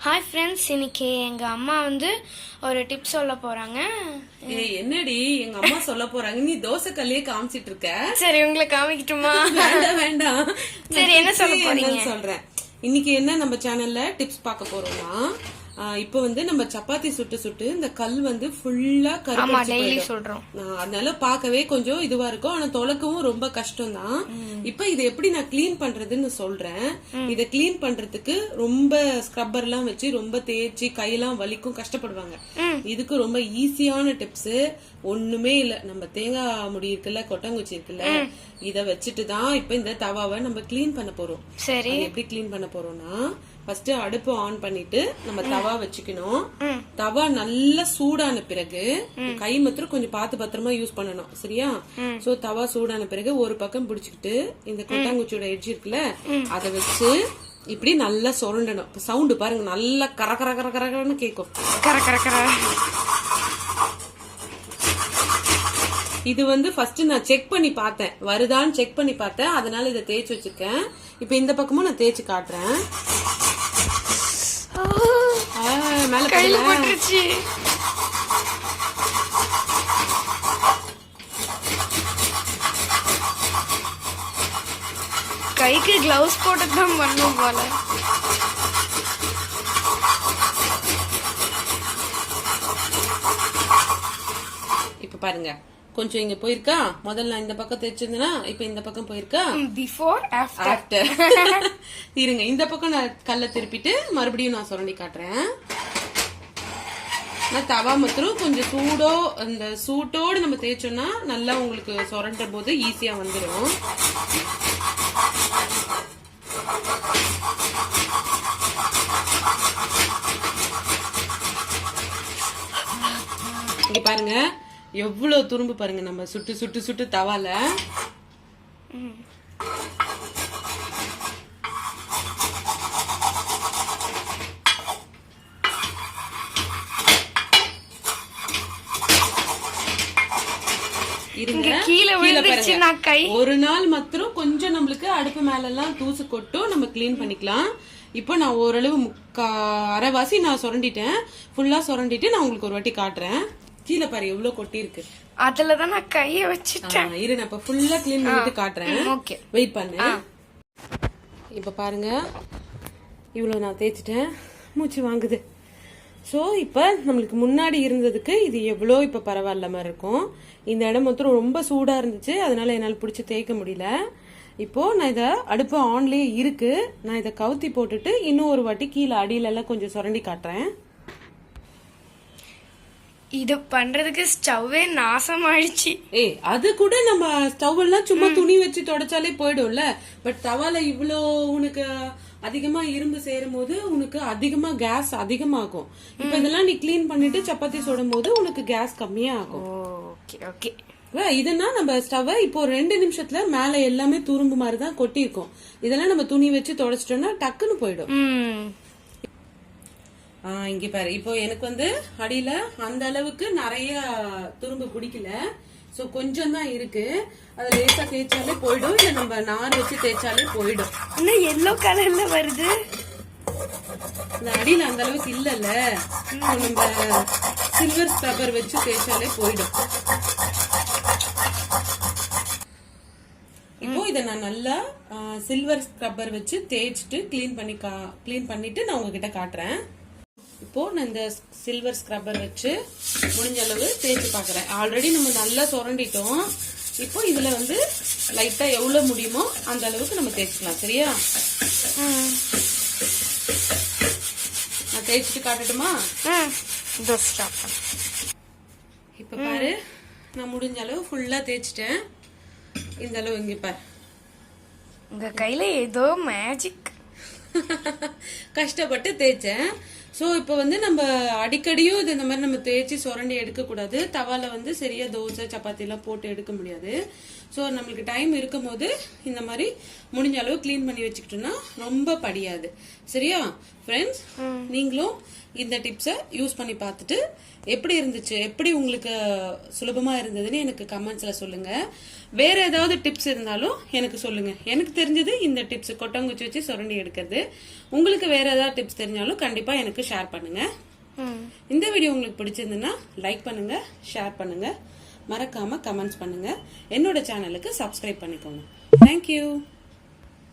Hi friends, இன்னைக்கு எங்க அம்மா வந்து ஒரு டிப் சொல்ல போறாங்க. என்னடி எங்க அம்மா சொல்ல போறாங்க? நீ தோசை கல்லையே காமிச்சிட்டு இருக்க. சரி, உங்களை காமிக்கட்டுமா? வேண்டாம் வேண்டாம். சரி, என்ன சொல்ல போறீங்க? சொல்றேன். இன்னைக்கு என்ன நம்ம சேனல்ல டிப்ஸ் பார்க்க போறோம்னா, இப்ப வந்து நம்ம சப்பாத்தி சுட்டு சுட்டு இந்த கல் வந்து ஃபுல்லா கருப்பு சொல்றோம். அதனால பார்க்கவே கொஞ்சம் இதுவா இருக்கும். ஆனா தொலைக்கவும் ரொம்ப கஷ்டம் தான். இப்ப இதை எப்படி நான் கிளீன் பண்றதுன்னு சொல்றேன். இதை கிளீன் பண்றதுக்கு ரொம்ப ஸ்க்ரப்பர் எல்லாம் வச்சு ரொம்ப தேய்ச்சி கையெல்லாம் வலிக்கும், கஷ்டப்படுவாங்க. இதுக்கு ரொம்ப ஈஸியான டிப்ஸ். ஒண்ணுமே இல்ல, நம்ம தேங்காய் முடி இருக்குல்ல, கொட்டாங்குச்சி இருக்குல்ல, இத வச்சுட்டுதான் இப்ப இந்த தவாவை நம்ம கிளீன் பண்ண போறோம். சரி, எப்படி கிளீன் பண்ண போறோம்னா, ஃபர்ஸ்ட் அடுப்பு ஆன் பண்ணிட்டு நம்ம தவா வச்சுக்கணும். தவா நல்லா சூடான பிறகு கை மாத்திரம் கொஞ்சம் பார்த்து பத்திரமா யூஸ் பண்ணணும், சரியா? சோ தவா சூடான பிறகு ஒரு பக்கம் பிடிச்சுக்கிட்டு இந்த கொட்டாங்குச்சியோட எட்ஜ் இருக்குல்ல, அதை வச்சு இப்படி நல்லா சுரண்டணும். சவுண்டு பாருங்க, நல்லா கர கர கர கரன்னு கேக்கும். கர கர கர. இது வந்து ஃபர்ஸ்ட் நான் செக் பண்ணி பார்த்தேன், வருதான்னு செக் பண்ணி பார்த்தேன். அதனால இதை தேய்ச்சி வச்சிருக்கேன். இப்ப இந்த பக்கமும் நான் தேய்ச்சி காட்டுறேன். மேல கையில பட்டுருச்சு. கைக்கு கிளவுஸ் போட்டு தான் பண்ணும் போல. இப்ப பாருங்க, கொஞ்சம் இங்க போயிருக்கா. முதல்ல இந்த பக்கம் தேய்ச்சிருந்தேன்னா இப்ப இந்த பக்கம் போயிருக்கா. Before after. இருங்க, இந்த பக்கம் நான் கல்ல திருப்பிட்டு மறுபடியும் நான் சுரண்டி காட்டுறேன். நான் தவா மாத்திரம் கொஞ்சம் அந்த சூட்டோடு நம்ம தேய்ச்சோம்னா நல்லா உங்களுக்கு சுரண்ட போது ஈஸியா வந்துடும். இங்க பாருங்க எவ்வளவு துரும்பு பாருங்க, நம்ம சுட்டு சுட்டு சுட்டு தவால. ஒரு நாள் மாத்திரம் கொஞ்சம் நம்மளுக்கு அடுப்பு மேல எல்லாம் தூசு கொட்டும், நம்ம கிளீன் பண்ணிக்கலாம். இப்போ நான் ஓரளவு அரைவாசி நான் சுரண்டிட்டேன். ஃபுல்லா சுரண்டிட்டு நான் உங்களுக்கு ஒரு வாட்டி காட்டுறேன். கீழே பாரு எவ்வளவு கொட்டி இருக்கு. அதுலதான் நான் கைய வச்சுட்டேன். இரு, நான் இப்ப ஃபுல்லா கிளீன் பண்ணிட்டு காட்டுறேன். வெயிட் பண்ணு. இப்ப பாருங்க, இவ்வளவு நான் தேய்ச்சிட்டேன். மூச்சு வாங்குது. சோ இப்ப நம்மளுக்கு முன்னாடி இருந்ததுக்கு இது எவ்வளோ இப்ப பரவாயில்ல மாதிரி இருக்கும். இந்த இடம் மொத்தம் ரொம்ப சூடா இருந்துச்சு, அதனால என்னால் பிடிச்சி தேய்க்க முடியல. இப்போ நான் இதை அடுப்பு ஆன்லயே இருக்கு. நான் இதை கவுத்தி போட்டுட்டு இன்னும் ஒரு வாட்டி கீழே அடியில எல்லாம் கொஞ்சம் சுரண்டி காட்டுறேன். இது பண்றதுக்கு ஸ்டவ்வே நாசம் ஆயிடுச்சு. அது கூட நம்ம ஸ்டவ் எல்லாம் சும்மா துணி வச்சு தொடச்சாலே போயிடும்ல. பட் தவால இவ்வளோ உனக்கு அதிகமா இரும்பு சேரும் போது உனக்கு அதிகமா கேஸ் அதிகமாகும். இப்ப இதெல்லாம் நீ கிளீன் பண்ணிட்டு சப்பாத்தி சுடும் போது உனக்கு கேஸ் கம்மியா ஆகும். இதுனா நம்ம ஸ்டவ் இப்போ 2 நிமிஷத்துல மேல எல்லாமே துரும்பு மாதிரிதான் கொட்டி இருக்கும். இதெல்லாம் நம்ம துணி வச்சு தொடச்சிட்டோம்னா டக்குன்னு போயிடும். இங்க பாரு, இப்போ எனக்கு வந்து அடியில அந்த அளவுக்கு நிறைய துரும்பு பிடிக்கல. சோ கொஞ்சம் தான் இருக்கு. அது லேசா தேய்ச்சாலே போயிடும், இல்ல நம்ம நார் வச்சு தேய்ச்சாலே போயிடும். எல்லோ கலர்ல வருது. இந்த அடியில அந்த அளவுக்கு இல்லல்ல, நம்ம சில்வர் ஸ்க்ரப்பர் வச்சு தேய்ச்சாலே போயிடும். இப்போ இத நான் நல்லா சில்வர் ஸ்க்ரப்பர் வச்சு தேய்ச்சிட்டு கிளீன் பண்ணிட்டு நான் உங்ககிட்ட காட்டுறேன். இப்போ நான் இந்த சில்வர் ஸ்க்ரப்பர் வச்சு முடிஞ்ச அளவு தேய்ச்சி பாக்குறேன். ஆல்ரெடி நம்ம நல்லா சுரண்டிட்டோம். இப்போ இதுல வந்து லைட்டா எவ்வளவு முடியுமோ அந்த அளவுக்கு நம்ம தேய்ச்சிக்கலாம், சரியா? நான் தேய்ச்சிட்டு காட்டட்டுமா? இப்ப பாரு, நான் முடிஞ்ச அளவு ஃபுல்லா தேய்ச்சிட்டேன். இந்த அளவு இங்க பாரு, உங்க கையில ஏதோ மேஜிக். கஷ்டப்பட்டு தேய்ச்சேன். சோ இப்ப வந்து நம்ம அடிக்கடியும் இந்த மாதிரி நம்ம தேய்ச்சி சுரண்டி எடுக்க கூடாது. தவால வந்து சரியா தோசை சப்பாத்தி எல்லாம் போட்டு எடுக்க முடியாது. ஸோ நம்மளுக்கு டைம் இருக்கும் போது இந்த மாதிரி முடிஞ்ச அளவு கிளீன் பண்ணி வச்சுக்கிட்டோம்னா ரொம்ப படியாது. சரியா ஃப்ரெண்ட்ஸ்? நீங்களும் இந்த டிப்ஸை யூஸ் பண்ணி பார்த்துட்டு எப்படி இருந்துச்சு, எப்படி உங்களுக்கு சுலபமா இருந்ததுன்னு எனக்கு கமெண்ட்ஸ்ல சொல்லுங்க. வேற ஏதாவது டிப்ஸ் இருந்தாலும் எனக்கு சொல்லுங்க. எனக்கு தெரிஞ்சது இந்த டிப்ஸ், கொட்டாங்குச்சி வச்சு சுரண்டி எடுக்கிறது. உங்களுக்கு வேற ஏதாவது டிப்ஸ் தெரிஞ்சாலும் கண்டிப்பா எனக்கு ஷேர் பண்ணுங்க. இந்த வீடியோ உங்களுக்கு பிடிச்சிருந்ததுன்னா லைக் பண்ணுங்க, ஷேர் பண்ணுங்க, மறக்காம கமெண்ட்ஸ் பண்ணுங்க. என்னோட சேனலுக்கு சப்ஸ்கிரைப் பண்ணிக்கோங்க. தேங்க்யூ.